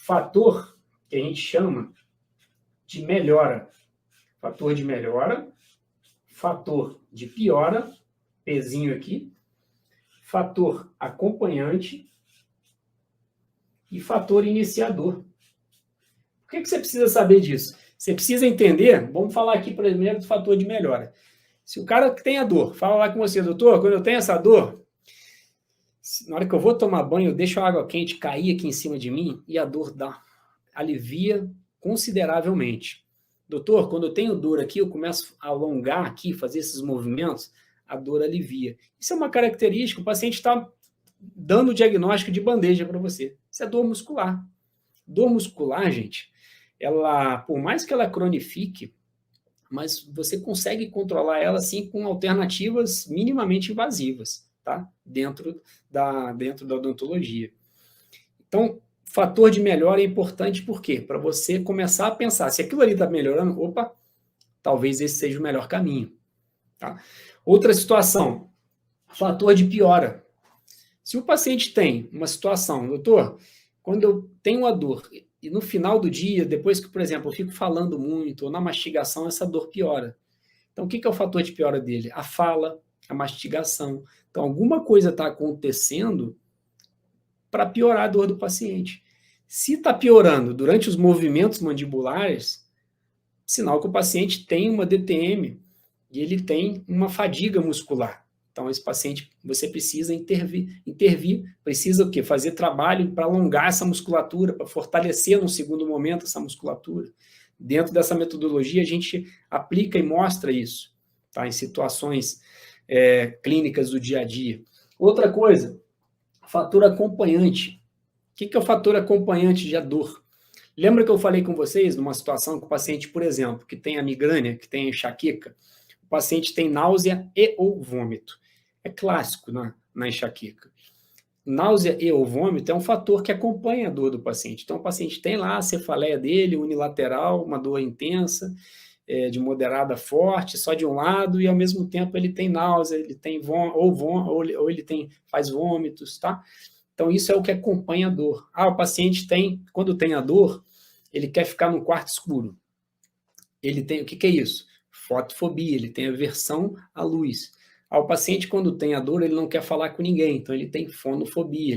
fator que a gente chama de melhora. Fator de melhora, fator de piora, pezinho aqui, fator acompanhante e fator iniciador. Por que você precisa saber disso? Você precisa entender, vamos falar aqui primeiro do fator de melhora. Se o cara que tem a dor, fala lá com você, doutor, quando eu tenho essa dor, na hora que eu vou tomar banho, eu deixo a água quente cair aqui em cima de mim e a dor alivia consideravelmente. Doutor, quando eu tenho dor aqui, eu começo a alongar aqui, fazer esses movimentos, a dor alivia. Isso é uma característica, o paciente está dando o diagnóstico de bandeja para você. Isso é dor muscular. Dor muscular, gente, ela, por mais que ela cronifique, mas você consegue controlar ela, sim, com alternativas minimamente invasivas, tá? Dentro da odontologia. Então, fator de melhora é importante por quê? Para você começar a pensar, se aquilo ali está melhorando, opa, talvez esse seja o melhor caminho. Tá? Outra situação, fator de piora. Se o paciente tem uma situação, doutor, quando eu tenho a dor, e no final do dia, depois que, por exemplo, eu fico falando muito, ou na mastigação, essa dor piora. Então, o que é o fator de piora dele? A fala, a mastigação. Então, alguma coisa está acontecendo para piorar a dor do paciente. Se está piorando durante os movimentos mandibulares, sinal que o paciente tem uma DTM e ele tem uma fadiga muscular. Então, esse paciente, você precisa intervir, precisa o quê? Fazer trabalho para alongar essa musculatura, para fortalecer no segundo momento essa musculatura. Dentro dessa metodologia, a gente aplica e mostra isso, tá? Em situações clínicas do dia a dia. Outra coisa, fator acompanhante. O que é o fator acompanhante de dor? Lembra que eu falei com vocês numa situação que o paciente, por exemplo, que tem a migrânia, que tem a enxaqueca, o paciente tem náusea e ou vômito. É clássico na enxaqueca. Náusea e ou vômito é um fator que acompanha a dor do paciente. Então, o paciente tem lá a cefaleia dele, unilateral, uma dor intensa, de moderada a forte, só de um lado, e ao mesmo tempo ele tem náusea, ele tem ou ele faz vômitos, tá? Então, isso é o que acompanha a dor. O paciente tem, quando tem a dor, ele quer ficar num quarto escuro. Ele tem, o que é isso? Fotofobia, ele tem aversão à luz. O paciente, quando tem a dor, ele não quer falar com ninguém, então ele tem fonofobia,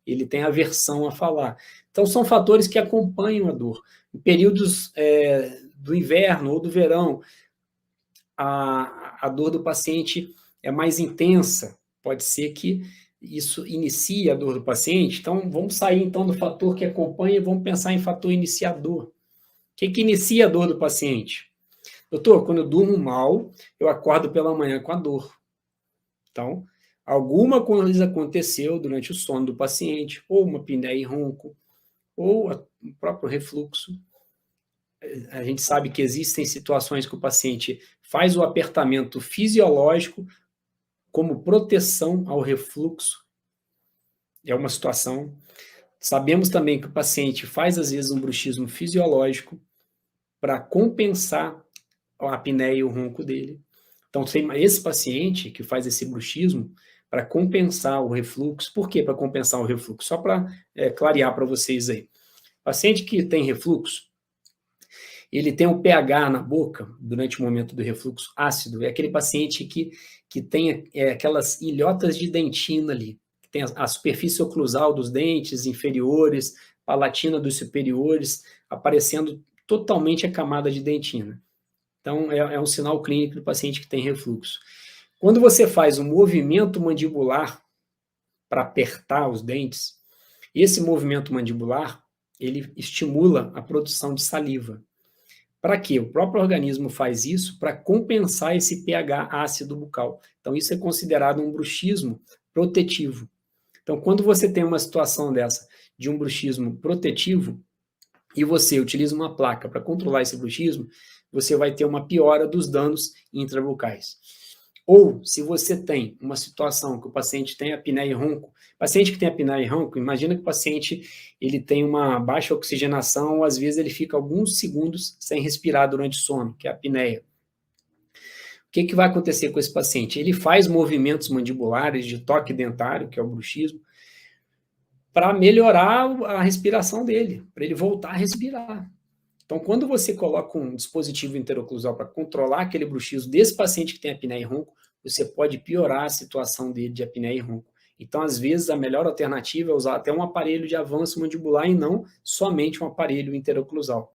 ele tem aversão a falar. Então, são fatores que acompanham a dor. Em períodos do inverno ou do verão, a dor do paciente é mais intensa, pode ser que isso inicie a dor do paciente. Então, vamos sair então do fator que acompanha e vamos pensar em fator iniciador. O que inicia a dor do paciente? Doutor, quando eu durmo mal, eu acordo pela manhã com a dor. Então, alguma coisa aconteceu durante o sono do paciente, ou uma apneia e ronco, ou o próprio refluxo. A gente sabe que existem situações que o paciente faz o apertamento fisiológico como proteção ao refluxo. É uma situação. Sabemos também que o paciente faz, às vezes, um bruxismo fisiológico para compensar a apneia e o ronco dele. Então, tem esse paciente que faz esse bruxismo para compensar o refluxo. Por que para compensar o refluxo? Só para clarear para vocês aí. Paciente que tem refluxo, ele tem um pH na boca durante o momento do refluxo ácido. É aquele paciente que tem aquelas ilhotas de dentina ali, que tem a superfície oclusal dos dentes inferiores, palatina dos superiores, aparecendo totalmente a camada de dentina. Então, é um sinal clínico do paciente que tem refluxo. Quando você faz um movimento mandibular para apertar os dentes, esse movimento mandibular, ele estimula a produção de saliva. Para quê? O próprio organismo faz isso para compensar esse pH ácido bucal. Então, isso é considerado um bruxismo protetivo. Então, quando você tem uma situação dessa, de um bruxismo protetivo, e você utiliza uma placa para controlar esse bruxismo, você vai ter uma piora dos danos intrabucais. Ou, se você tem uma situação que o paciente tem apneia e ronco, paciente que tem apneia e ronco, imagina que o paciente ele tem uma baixa oxigenação, ou às vezes ele fica alguns segundos sem respirar durante o sono, que é a apneia. O que vai acontecer com esse paciente? Ele faz movimentos mandibulares de toque dentário, que é o bruxismo, para melhorar a respiração dele, para ele voltar a respirar. Então, quando você coloca um dispositivo interoclusal para controlar aquele bruxismo desse paciente que tem apneia e ronco, você pode piorar a situação dele de apneia e ronco. Então, às vezes, a melhor alternativa é usar até um aparelho de avanço mandibular e não somente um aparelho interoclusal.